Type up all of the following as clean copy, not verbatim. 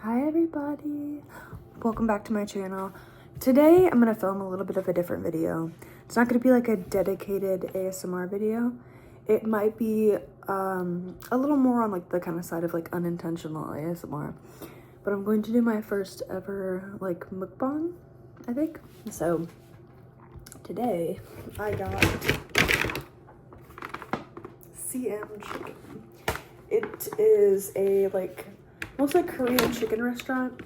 Hi everybody, welcome back to my channel. Today I'm gonna film a little bit of a different video. It's not gonna be like a dedicated ASMR video. It might be a little more on like the kind of side of like unintentional ASMR, but I'm going to do my first ever like mukbang, I think. So today I got CM chicken. It is a like most like Korean chicken restaurant.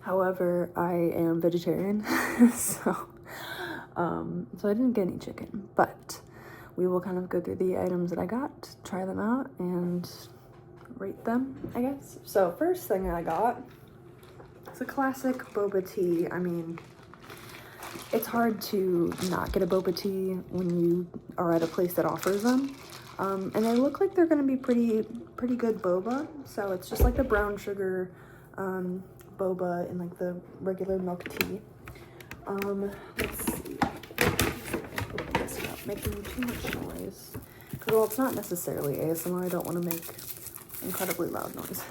However, I am vegetarian, so I didn't get any chicken, but we will kind of go through the items that I got, try them out, and rate them, I guess. So first thing I got, it's a classic boba tea. I mean, it's hard to not get a boba tea when you are at a place that offers them. And they look like they're gonna be pretty good boba. So it's just like the brown sugar boba in like the regular milk tea. Let's see. Open this up, making too much noise. Because well, it's not necessarily ASMR. I don't want to make incredibly loud noises.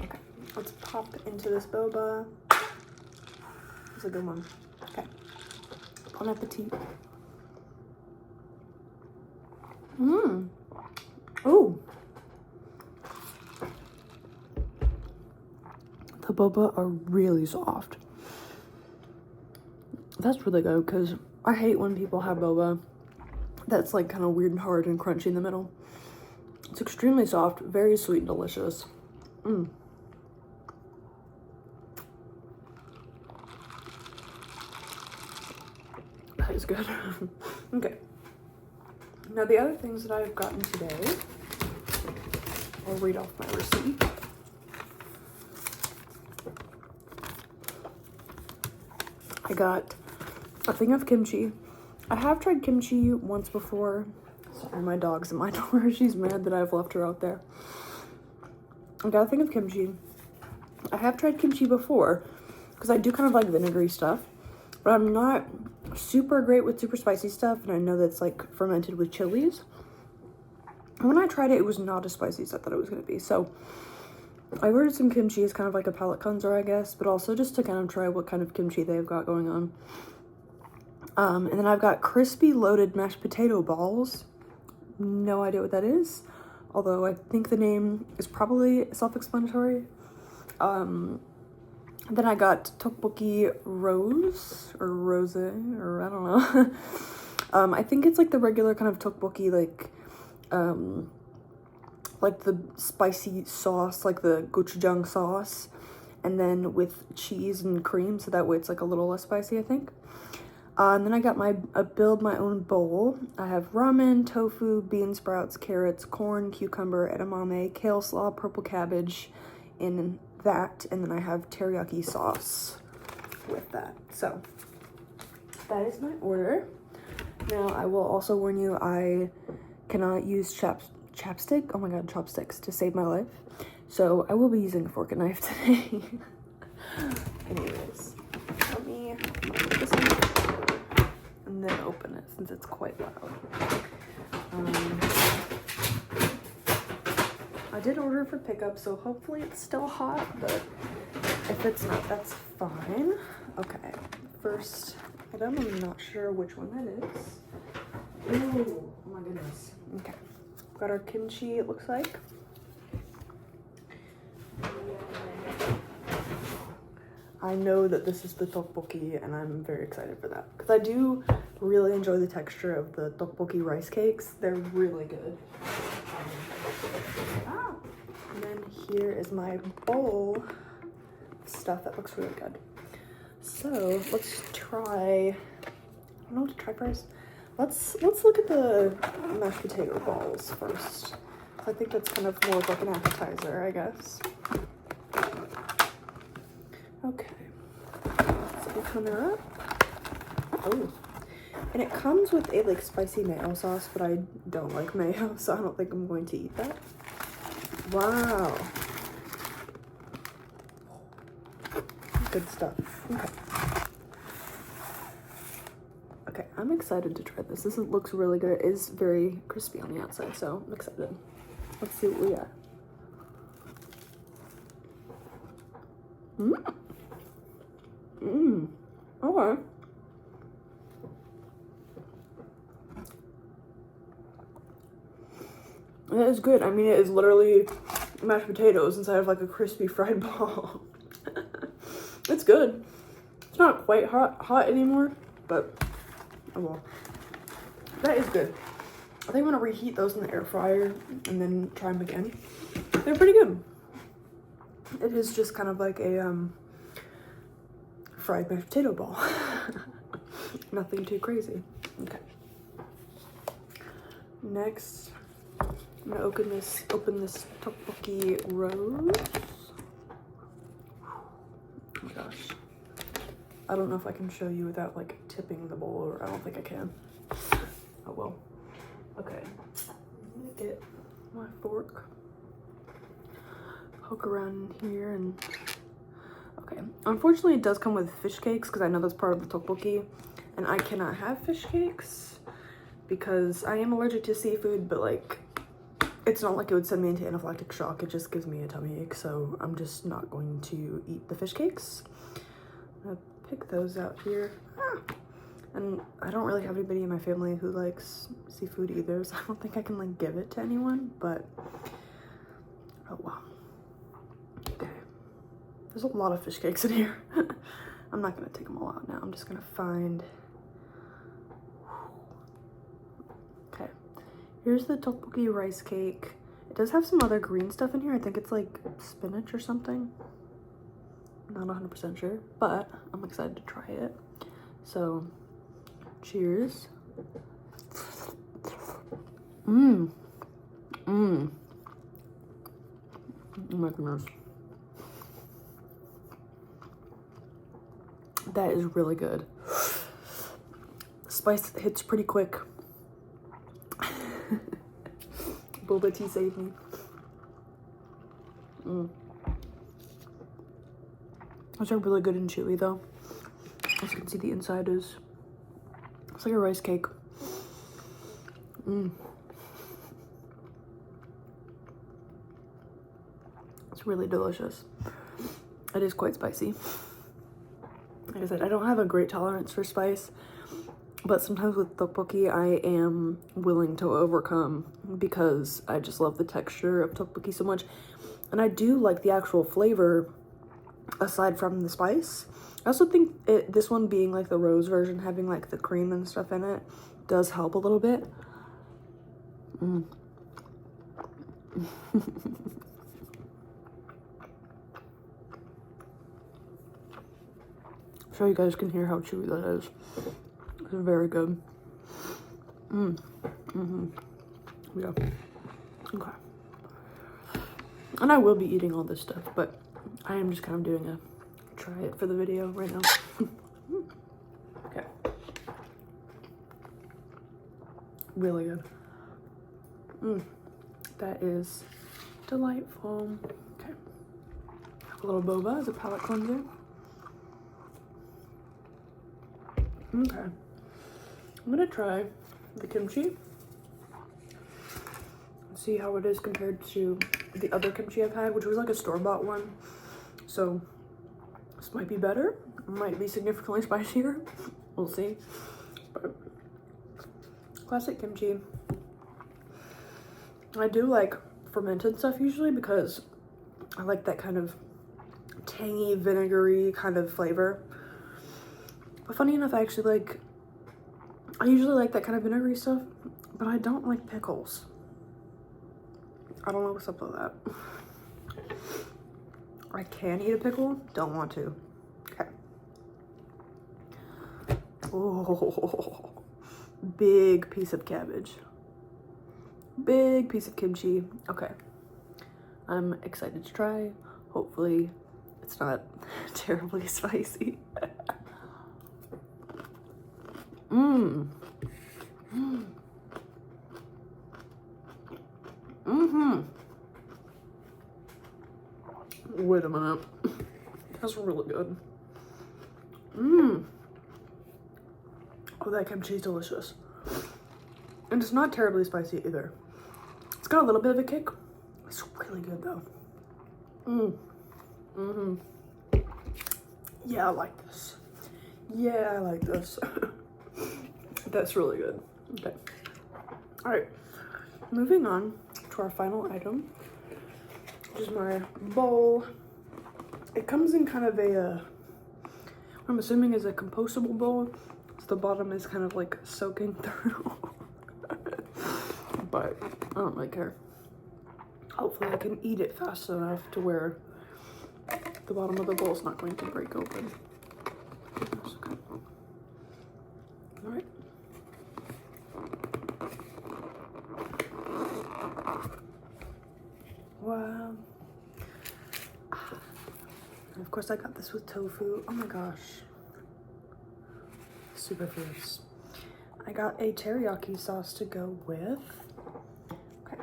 Okay, let's pop into this boba. It's a good one. Okay. Bon appetit. Oh, the boba are really soft. That's really good because I hate when people have boba that's like kind of weird and hard and crunchy in the middle. It's extremely soft, very sweet and delicious. That is good. Okay. Now the other things that I've gotten today, I'll read off my receipt. I got a thing of kimchi. I have tried kimchi once before. Sorry, my dog's in my door. She's mad that I've left her out there. I got a thing of kimchi. I have tried kimchi before because I do kind of like vinegary stuff, but I'm not super great with super spicy stuff, and I know that's like fermented with chilies. And when I tried it, it was not as spicy as I thought it was going to be. So I ordered some kimchi as kind of like a palate cleanser, I guess, but also just to kind of try what kind of kimchi they've got going on. And then I've got crispy loaded mashed potato balls. No idea what that is, although I think the name is probably self-explanatory. Then I got tteokbokki rose, or I don't know. I think it's like the regular kind of tteokbokki, like the spicy sauce, like the gochujang sauce, and then with cheese and cream, so that way it's like a little less spicy, I think. And then I got a build my own bowl. I have ramen, tofu, bean sprouts, carrots, corn, cucumber, edamame, kale slaw, purple cabbage in that, and then I have teriyaki sauce with that. So that is my order. Now I will also warn you, I cannot use chapstick, oh my god, chopsticks to save my life. So I will be using a fork and knife today. Anyways, let me put this in and then open it since it's quite loud. I did order for pickup, so hopefully it's still hot, but if it's not, that's fine. Okay, first item, I'm not sure which one that is. Ooh, oh my goodness. Okay, got our kimchi, it looks like. I know that this is the tteokbokki, and I'm very excited for that because I do really enjoy the texture of the tteokbokki rice cakes. They're really good. And then here is my bowl of stuff that looks really good. So let's try, I don't know what to try first. Let's look at the mashed potato balls first. I think that's kind of more of like an appetizer, I guess. Okay, so open her up. Oh, and it comes with a like spicy mayo sauce, but I don't like mayo, so I don't think I'm going to eat that. Wow. Good stuff. Okay. Okay, I'm excited to try this. This looks really good. It is very crispy on the outside, so I'm excited. Let's see what we got. Okay. It is good. I mean, it is literally mashed potatoes inside of like a crispy fried ball. It's good. It's not quite hot anymore, but oh well. That is good. I think I'm gonna reheat those in the air fryer and then try them again. They're pretty good. It is just kind of like a fried mashed potato ball. Nothing too crazy. Okay. Next, I'm gonna open this tteokbokki rose. Oh my gosh. I don't know if I can show you without like tipping the bowl over. I don't think I can. Oh well. Okay. I'm gonna get my fork. Poke around in here and okay. Unfortunately, it does come with fish cakes because I know that's part of the tteokbokki, and I cannot have fish cakes because I am allergic to seafood. But like, it's not like it would send me into anaphylactic shock. It just gives me a tummy ache, so I'm just not going to eat the fish cakes. I'm gonna pick those out here. And I don't really have anybody in my family who likes seafood either, so I don't think I can like give it to anyone. But oh wow. Okay. There's a lot of fish cakes in here. I'm not gonna take them all out now. I'm just gonna find. Okay. Here's the tteokbokki rice cake. It does have some other green stuff in here. I think it's like spinach or something. Not 100% sure, but I'm excited to try it. So, cheers. Oh my goodness. That is really good. Spice hits pretty quick. Boba tea saved me. Those are really good and chewy though. As you can see, the inside is, it's like a rice cake. It's really delicious. It is quite spicy. Like I said, I don't have a great tolerance for spice, but sometimes with tteokbokki, I am willing to overcome because I just love the texture of tteokbokki so much. And I do like the actual flavor aside from the spice. I also think this one being like the rose version, having like the cream and stuff in it, does help a little bit. So you guys can hear how chewy that is. It's very good. Yeah. Okay. And I will be eating all this stuff, but I am just kind of doing a try it for the video right now. Okay. Really good. That is delightful. Okay. A little boba as a palate cleanser. Okay. I'm gonna try the kimchi. See how it is compared to the other kimchi I've had, which was like a store-bought one. So this might be better, might be significantly spicier. We'll see. But classic kimchi. I do like fermented stuff usually because I like that kind of tangy, vinegary kind of flavor. But funny enough, I usually like that kind of vinegary stuff, but I don't like pickles. I don't know what's up with that. I can eat a pickle, don't want to. Okay. Oh, big piece of cabbage. Big piece of kimchi. Okay. I'm excited to try. Hopefully it's not terribly spicy. Wait a minute. That's really good. Oh, that kimchi is delicious. And it's not terribly spicy either. It's got a little bit of a kick. It's really good though. Yeah, I like this. Yeah, I like this. That's really good. Okay. All right. Moving on to our final item, which is my bowl. It comes in kind of a, I'm assuming is a compostable bowl. So the bottom is kind of like soaking through. But I don't really care. Hopefully I can eat it fast enough to where the bottom of the bowl is not going to break open. That's okay. All right. Wow. And of course I got this with tofu. Oh my gosh. Super fierce. I got a teriyaki sauce to go with. Okay.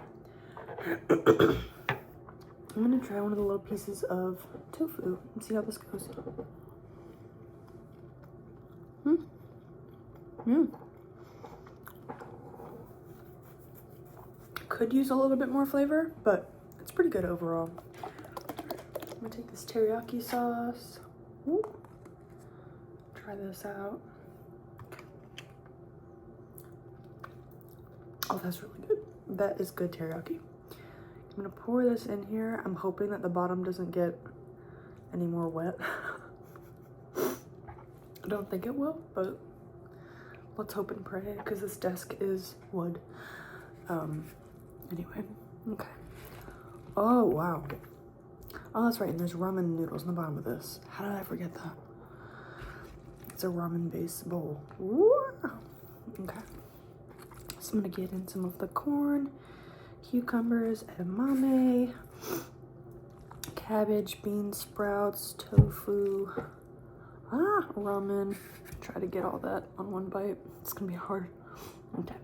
I'm gonna try one of the little pieces of tofu and see how this goes. Could use a little bit more flavor, but it's pretty good overall. I'm gonna take this teriyaki sauce. Ooh. Try this out. Oh, that's really good. That is good teriyaki. I'm gonna pour this in here. I'm hoping that the bottom doesn't get any more wet. I don't think it will, but let's hope and pray, because this desk is wood. Anyway, okay. Oh, wow. Oh, that's right, and there's ramen noodles in the bottom of this. How did I forget that? It's a ramen-based bowl. Wow. Okay. So I'm gonna get in some of the corn, cucumbers, edamame, cabbage, bean sprouts, tofu, ramen. Try to get all that on one bite. It's gonna be hard. Okay.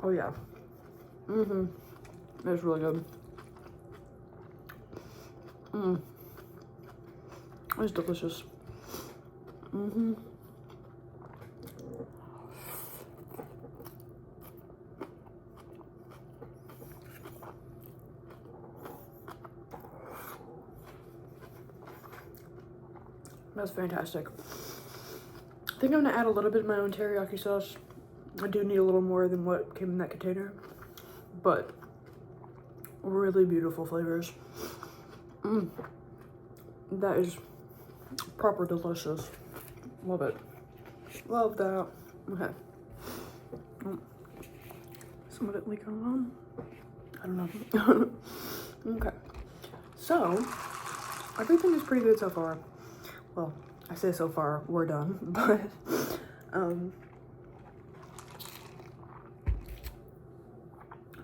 Oh yeah. It's really good. It's delicious. That's fantastic. I think I'm gonna add a little bit of my own teriyaki sauce. I do need a little more than what came in that container, but really beautiful flavors. That is proper delicious. Love it. Love that. Okay. Some of it leaking on. I don't know. Okay. So, everything is pretty good so far. Well, I say so far, we're done, but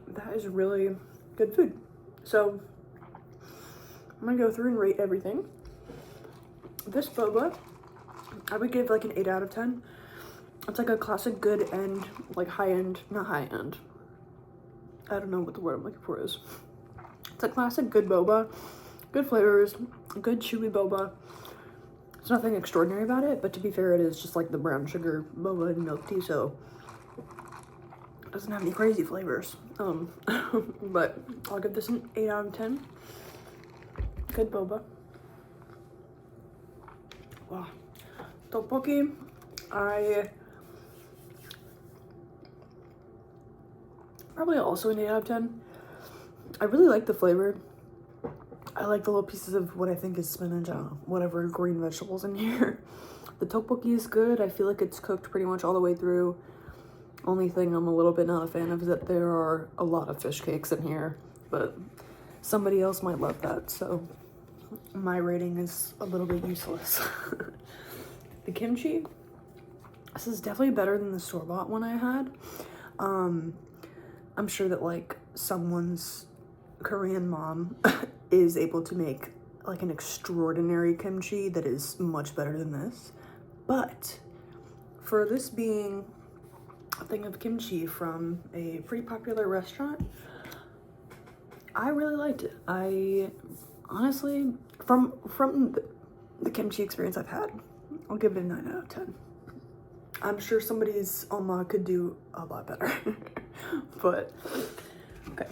that is really good food. So I'm gonna go through and rate everything. This boba, I would give like an 8 out of 10. It's like a classic good end, like high end, not high end. I don't know what the word I'm looking for is. It's a classic good boba, good flavors, good chewy boba. There's nothing extraordinary about it, but to be fair, it is just like the brown sugar boba and milk tea, so it doesn't have any crazy flavors. But I'll give this an 8 out of 10. Good boba. Wow. Tteokbokki, probably also an 8 out of 10. I really like the flavor. I like the little pieces of what I think is spinach, whatever green vegetables in here. The tteokbokki is good. I feel like it's cooked pretty much all the way through. Only thing I'm a little bit not a fan of is that there are a lot of fish cakes in here, but somebody else might love that, so my rating is a little bit useless. The kimchi, this is definitely better than the store-bought one I had. I'm sure that like someone's Korean mom is able to make like an extraordinary kimchi that is much better than this, but for this being a thing of kimchi from a pretty popular restaurant, I really liked it. I honestly, from the kimchi experience I've had, I'll give it a 9 out of 10. I'm sure somebody's oma could do a lot better. But, okay.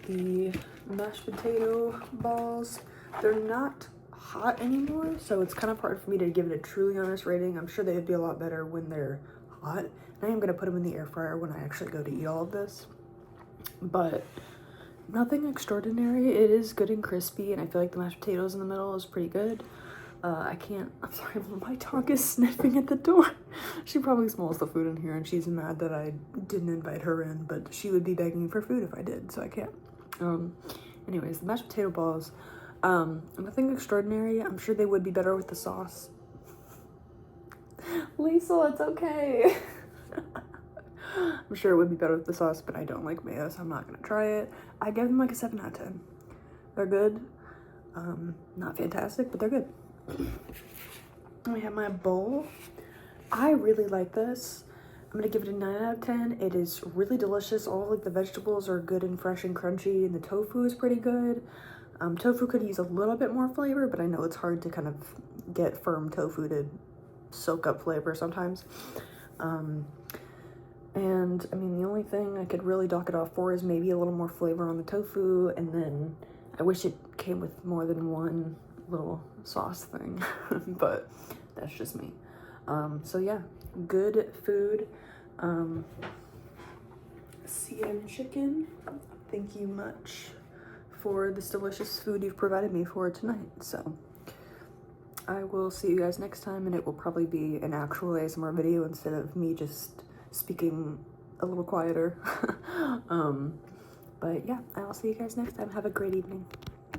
The mashed potato balls, they're not hot anymore, so it's kind of hard for me to give it a truly honest rating. I'm sure they'd be a lot better when they're hot. And I am gonna put them in the air fryer when I actually go to eat all of this. But nothing extraordinary. It is good and crispy, and I feel like the mashed potatoes in the middle is pretty good. I'm sorry, my dog is sniffing at the door. She probably smells the food in here, and she's mad that I didn't invite her in, but she would be begging for food if I did, so I can't. Anyways, the mashed potato balls, nothing extraordinary. I'm sure they would be better with the sauce. Liesel, it's okay. I'm sure it would be better with the sauce, but I don't like mayo, so I'm not gonna try it. I give them like a 7 out of 10. They're good. Not fantastic, but they're good. I have my bowl. I really like this. I'm gonna give it a 9 out of 10. It is really delicious. All like the vegetables are good and fresh and crunchy, and the tofu is pretty good. Tofu could use a little bit more flavor, but I know it's hard to kind of get firm tofu to soak up flavor sometimes. And I mean, the only thing I could really dock it off for is maybe a little more flavor on the tofu, and then I wish it came with more than one little sauce thing, but that's just me. So yeah, good food. CM Chicken, thank you much for this delicious food you've provided me for tonight. So I will see you guys next time, and it will probably be an actual ASMR video instead of me just speaking a little quieter. But yeah, I'll see you guys next time. Have a great evening.